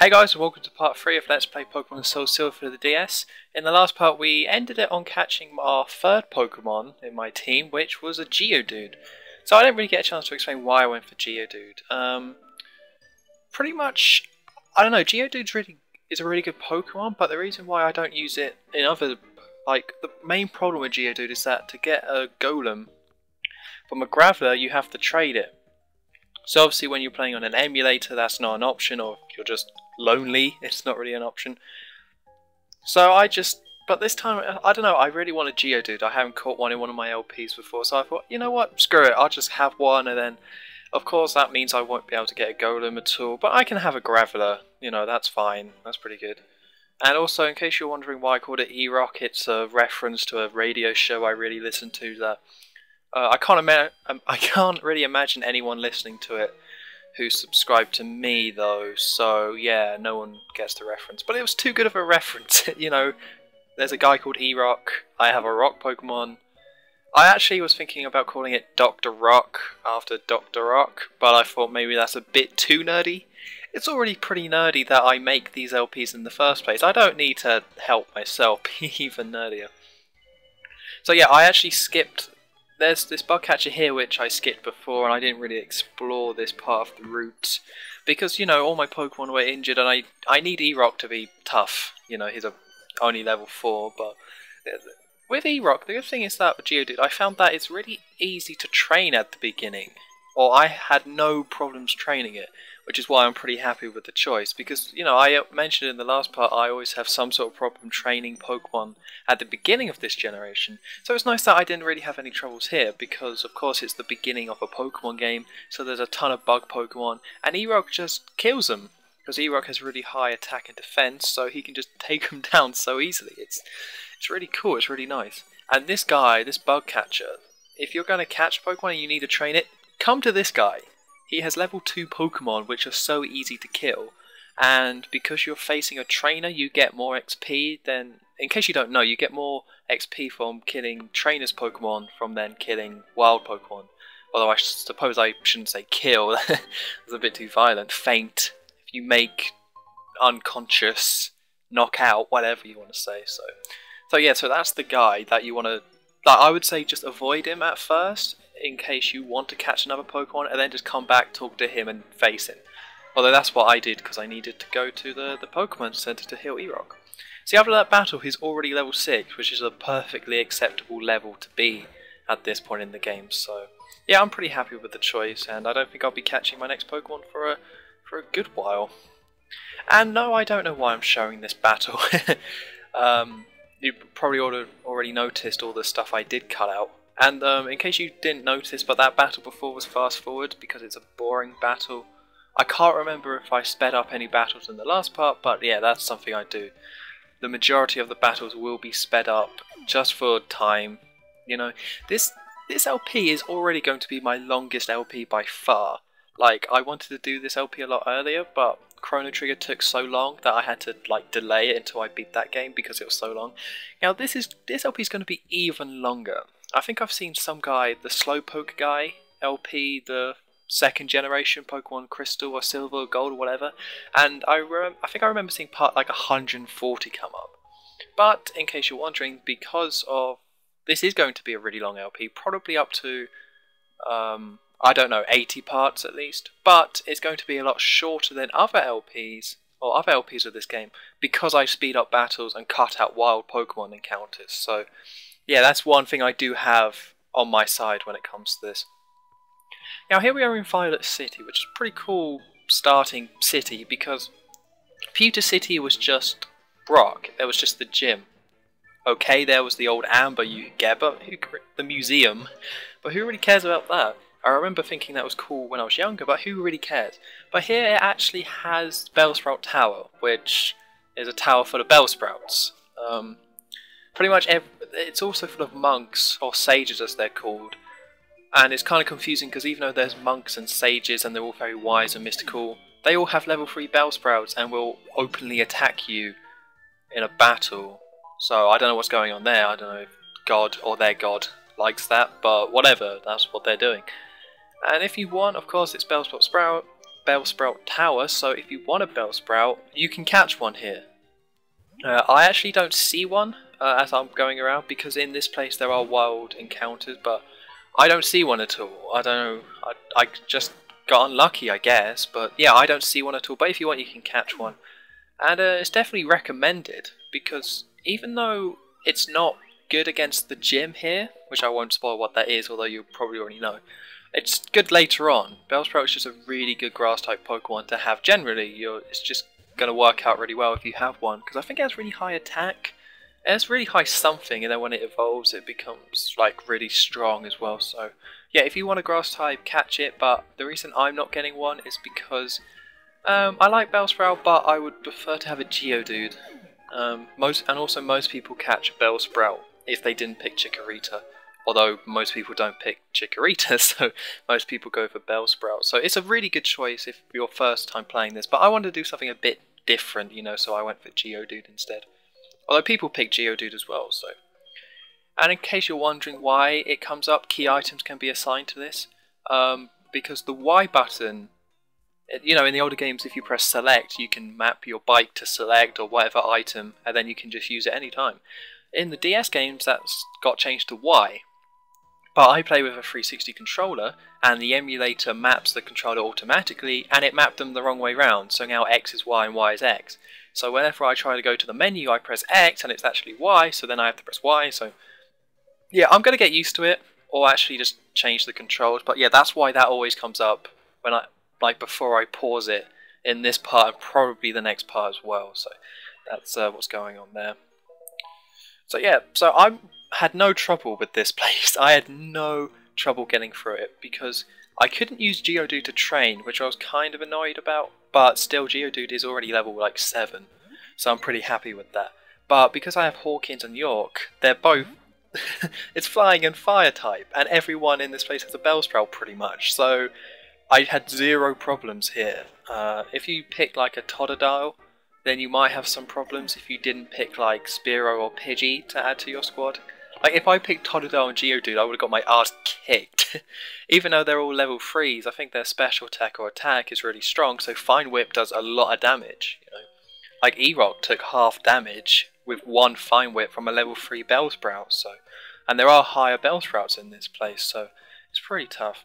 Hey guys, and welcome to part 3 of Let's Play Pokemon SoulSilver for the DS. In the last part we ended it on catching our third Pokemon in my team, which was a Geodude. So I didn't really get a chance to explain why I went for Geodude. Pretty much, I don't know, Geodude is a really good Pokemon, but the reason why I don't use it in other, the main problem with Geodude is that to get a Golem from a Graveler you have to trade it. So obviously when you're playing on an emulator that's not an option, or if you're just lonely, it's not really an option. So but this time, I don't know, I really want a Geodude. I haven't caught one in one of my LPs before, so I thought, you know what, screw it, I'll just have one, and then, of course, that means I won't be able to get a Golem at all, but I can have a Graveler, you know, that's fine, that's pretty good. And also, in case you're wondering why I called it E-Rock, it's a reference to a radio show I really listened to that I can't really imagine anyone listening to it who's subscribed to me though, so yeah, no one gets the reference. But it was too good of a reference, you know. There's a guy called E-Rock, I have a rock Pokemon. I actually was thinking about calling it Dr. Rock after Dr. Rock, but I thought maybe that's a bit too nerdy. It's already pretty nerdy that I make these LPs in the first place. I don't need to help myself be even nerdier. So yeah, I actually skipped. There's this bug catcher here which I skipped before, and I didn't really explore this part of the route because, you know, all my Pokemon were injured, and I need E-Rock to be tough. You know, he's only level 4, but with E-Rock, the good thing is that with Geodude, I found that it's really easy to train at the beginning, or I had no problems training it, which is why I'm pretty happy with the choice, because, you know, I mentioned in the last part I always have some sort of problem training Pokemon at the beginning of this generation, so it's nice that I didn't really have any troubles here, because of course it's the beginning of a Pokemon game, so there's a ton of bug Pokemon, and E-Rock just kills them, because E-Rock has really high attack and defense, so he can just take them down so easily. It's really cool, it's really nice. And this guy, this bug catcher, if you're going to catch Pokemon and you need to train it, come to this guy. He has level 2 Pokemon which are so easy to kill, and because you're facing a trainer you get more XP than, in case you don't know, you get more XP from killing trainers Pokemon from then killing wild Pokemon. Although I suppose I shouldn't say kill, that's a bit too violent. Faint, if you make unconscious, knock out, whatever you want to say. So yeah, so that's the guy that you want to, I would say just avoid him at first, in case you want to catch another Pokemon, and then just come back, talk to him, and face him. Although that's what I did, because I needed to go to the Pokemon Center to heal E-Rock. See, after that battle, he's already level 6, which is a perfectly acceptable level to be at this point in the game. So, yeah, I'm pretty happy with the choice, and I don't think I'll be catching my next Pokemon for a good while. And no, I don't know why I'm showing this battle. You probably already noticed all the stuff I did cut out. And in case you didn't notice, but that battle before was fast forward because it's a boring battle. I can't remember if I sped up any battles in the last part, but yeah, that's something I do. The majority of the battles will be sped up just for time. You know, this LP is already going to be my longest LP by far. Like, I wanted to do this LP a lot earlier, but Chrono Trigger took so long that I had to delay it until I beat that game because it was so long. Now this LP is going to be even longer. I think I've seen some guy, the Slowpoke guy LP, the second generation Pokemon Crystal or Silver or Gold or whatever, and I think I remember seeing part 140 come up. But in case you're wondering, because of this is going to be a really long LP, probably up to I don't know, 80 parts at least, but it's going to be a lot shorter than other LPs, or other LPs of this game, because I speed up battles and cut out wild Pokemon encounters. So yeah, that's one thing I do have on my side when it comes to this. Now here we are in Violet City, which is a pretty cool starting city, because Pewter City was just rock, there was just the gym. Okay, there was the old amber you could get, but the museum, but who really cares about that? I remember thinking that was cool when I was younger, but who really cares? But here it actually has Bellsprout Tower, which is a tower full of Bellsprouts. Pretty much it's also full of monks, or sages as they're called. And it's kind of confusing because even though there's monks and sages and they're all very wise and mystical, they all have level 3 Bellsprouts and will openly attack you in a battle. So I don't know what's going on there. I don't know if God or their God likes that, but whatever, that's what they're doing. And if you want, of course, it's Bellsprout Bellsprout Tower, so if you want a Bellsprout, you can catch one here. I actually don't see one as I'm going around, because in this place there are wild encounters, but I don't see one at all. I don't know, I just got unlucky, I guess, but yeah, I don't see one at all. But if you want, you can catch one. And it's definitely recommended, because even though it's not good against the gym here, which I won't spoil what that is, although you probably already know, it's good later on. Bellsprout is just a really good grass type Pokemon to have generally. It's just going to work out really well if you have one, because I think it has really high attack, it has really high something, and then when it evolves it becomes like really strong as well. So yeah, if you want a grass type, catch it. But the reason I'm not getting one is because I like Bellsprout, but I would prefer to have a Geodude. Most people catch Bellsprout if they didn't pick Chikorita. Although most people don't pick Chikorita, so most people go for Bellsprout. So it's a really good choice if you're first time playing this. But I wanted to do something a bit different, you know, so I went for Geodude instead. Although people pick Geodude as well, so. And in case you're wondering why it comes up, key items can be assigned to this. Because the Y button, you know, in the older games, if you press select, you can map your bike to select or whatever item, and then you can just use it anytime. In the DS games, that's got changed to Y. But I play with a 360 controller, and the emulator maps the controller automatically, and it mapped them the wrong way round, so now X is Y and Y is X. So whenever I try to go to the menu, I press X, and it's actually Y, so then I have to press Y, so yeah, I'm going to get used to it, or actually just change the controls. But yeah, that's why that always comes up when before I pause it in this part, and probably the next part as well, so that's what's going on there. So yeah, so I had no trouble with this place. I had no trouble getting through it, because I couldn't use Geodude to train, which I was kind of annoyed about, but still Geodude is already level like 7, so I'm pretty happy with that. But because I have Hawkins and York, they're both it's flying and fire type, and everyone in this place has a Bellsprout pretty much, so I had zero problems here. If you pick like a Totodile, then you might have some problems if you didn't pick like Spearow or Pidgey to add to your squad. Like if I picked Totodile and Geodude, I would have got my ass kicked. Even though they're all level 3s, I think their special attack or attack is really strong, so Fine Whip does a lot of damage. You know? Like E-Rock took half damage with one Fine Whip from a level 3 Bellsprout, so, and there are higher Bellsprouts in this place, so it's pretty tough.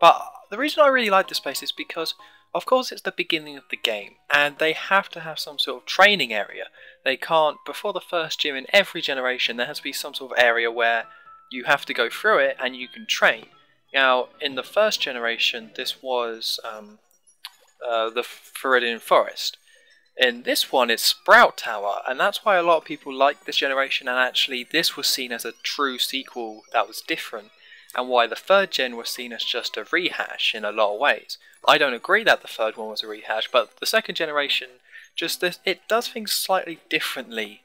But the reason I really like this place is because, of course, it's the beginning of the game, and they have to have some sort of training area. They can't, before the first gym in every generation, there has to be some sort of area where you have to go through it and you can train. Now, in the first generation, this was the Viridian Forest. In this one, it's Sprout Tower, and that's why a lot of people like this generation, and actually this was seen as a true sequel that was different, and why the third gen was seen as just a rehash in a lot of ways. I don't agree that the third one was a rehash, but the second generation, it does things slightly differently.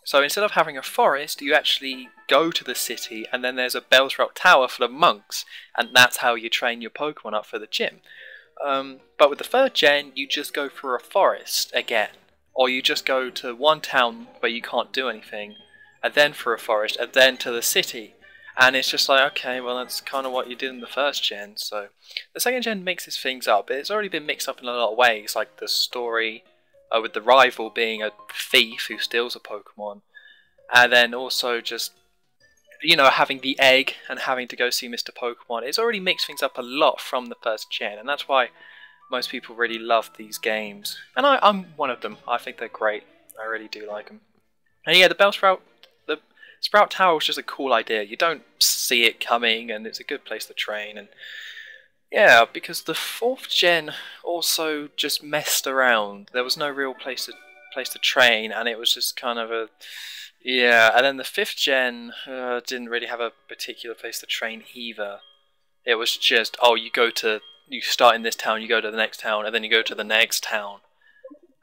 So instead of having a forest, you actually go to the city, and then there's a Bellsprout Tower full of monks, and that's how you train your Pokemon up for the gym. But with the third gen, you just go through a forest again, or you just go to one town where you can't do anything, and then through a forest, and then to the city. And it's just like, okay, well that's kind of what you did in the first gen. So the second gen mixes things up. It's already been mixed up in a lot of ways, like the story with the rival being a thief who steals a Pokemon, and then also just, you know, having the egg and having to go see Mr. Pokemon. It's already mixed things up a lot from the first gen, and that's why most people really love these games. And I'm one of them. I think they're great. I really do like them. And yeah, the Sprout Tower was just a cool idea. You don't see it coming, and it's a good place to train. And yeah, because the fourth gen also just messed around. There was no real place to train, and it was just kind of a, yeah. And then the fifth gen didn't really have a particular place to train either. It was just, oh, you start in this town, you go to the next town, and then you go to the next town,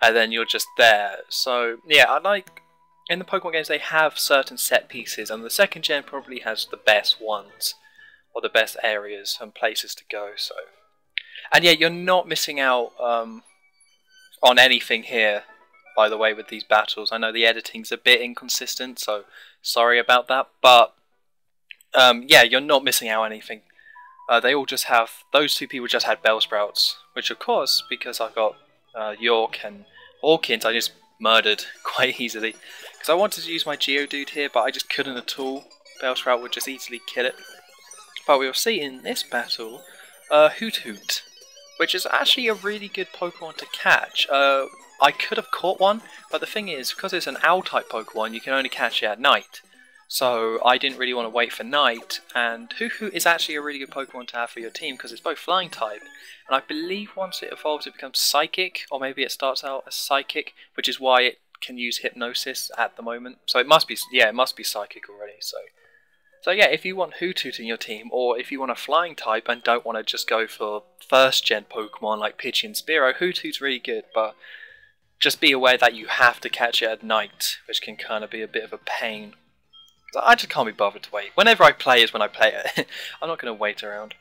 and then you're just there. So yeah, I like, in the Pokemon games they have certain set pieces, and the second gen probably has the best ones, or the best areas and places to go. So, and yeah, you're not missing out on anything here, by the way, with these battles. I know the editing's a bit inconsistent, so sorry about that, but yeah, you're not missing out on anything. They all just have, those two people just had Bellsprouts which of course, because I've got York and Hawkins, I just murdered quite easily. Because I wanted to use my Geodude here, but I just couldn't at all. Bellsprout would just easily kill it. But we'll see in this battle, Hoot Hoot, which is actually a really good Pokemon to catch. I could have caught one, but the thing is, because it's an Owl-type Pokemon, you can only catch it at night. So I didn't really want to wait for night, and Hoot Hoot is actually a really good Pokemon to have for your team because it's both Flying type, and I believe once it evolves it becomes Psychic, or maybe it starts out as Psychic, which is why it can use Hypnosis at the moment. So it must be, yeah, it must be Psychic already. So yeah, if you want Hoot Hoot in your team, or if you want a Flying type and don't want to just go for first gen Pokemon like Pidgey and Spearow, Hoot Hoot's really good, but just be aware that you have to catch it at night, which can kind of be a bit of a pain. I just can't be bothered to wait. Whenever I play is when I play it. I'm not going to wait around.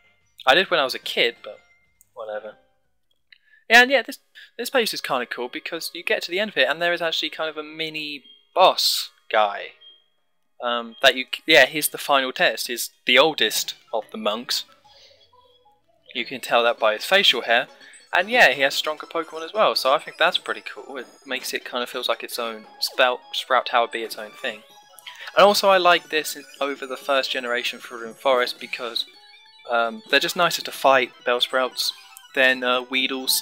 I did when I was a kid, but whatever. Yeah, and yeah, this place is kind of cool because you get to the end of it and there is actually kind of a mini boss guy. Here's the final test. He's the oldest of the monks. You can tell that by his facial hair. And yeah, he has stronger Pokemon as well, so I think that's pretty cool. It makes it kind of feels like its own Sprout Tower be its own thing. And also I like this over the first generation Forbidden Forest because they're just nicer to fight, Bellsprouts, than Weedles.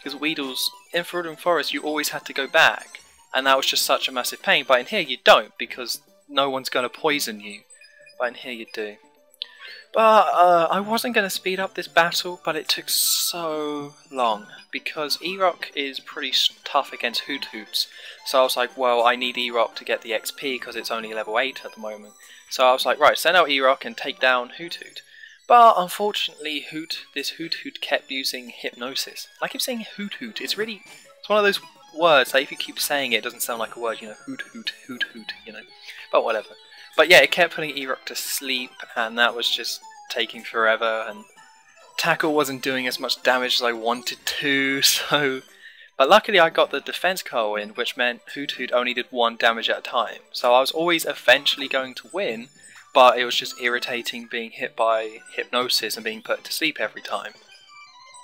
Because Weedles, in Forbidden Forest you always had to go back, and that was just such a massive pain, but in here you don't, because no one's going to poison you. But in here you do. But I wasn't going to speed up this battle, but it took so long, because E-Rock is pretty tough against Hoot Hoots. So I was like, well, I need E-Rock to get the XP, because it's only level 8 at the moment. So I was like, right, send out E-Rock and take down Hoot Hoot. But unfortunately, this Hoot Hoot kept using Hypnosis. I keep saying Hoot Hoot, it's one of those words that if you keep saying it, it doesn't sound like a word, you know, Hoot Hoot, Hoot Hoot, you know. But whatever. But yeah, it kept putting E-Rock to sleep, and that was just taking forever, and Tackle wasn't doing as much damage as I wanted to, so... But luckily I got the defense call in, which meant Hoot Hoot only did 1 damage at a time. So I was always eventually going to win, but it was just irritating being hit by Hypnosis and being put to sleep every time.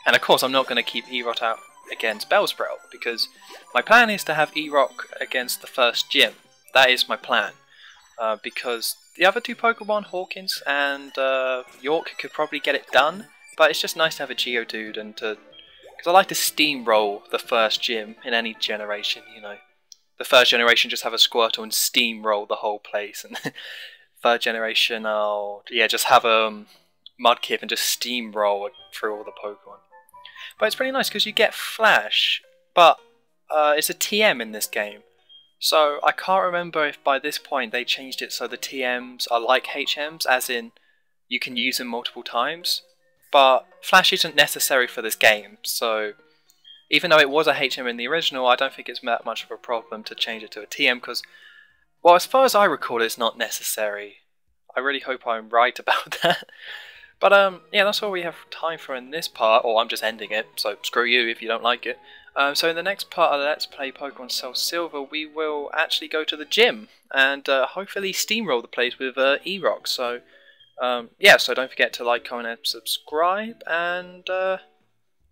And of course I'm not going to keep E-Rock out against Bellsprout, because my plan is to have E-Rock against the first gym. That is my plan. Because the other 2 Pokemon, Hawkins and York, could probably get it done, but it's just nice to have a Geodude and to... Because I like to steamroll the first gym in any generation, you know. The first generation just have a Squirtle and steamroll the whole place, and third generation I'll just have a Mudkip and just steamroll through all the Pokemon. But it's pretty nice because you get Flash, but it's a TM in this game. So I can't remember if by this point they changed it so the TMs are like HMs, as in you can use them multiple times. But Flash isn't necessary for this game, so even though it was a HM in the original, I don't think it's that much of a problem to change it to a TM because, well, as far as I recall, it's not necessary. I really hope I'm right about that. But yeah, that's all we have time for in this part, or I'm just ending it, so screw you if you don't like it. So in the next part of Let's Play Pokemon SoulSilver, we will actually go to the gym and hopefully steamroll the place with E-Rock. So yeah, so don't forget to like, comment, and subscribe. And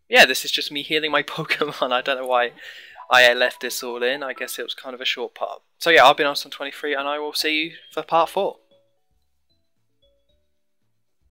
yeah, this is just me healing my Pokemon. I don't know why I left this all in. I guess it was kind of a short part. So yeah, I've been Austin23, and I will see you for part 4.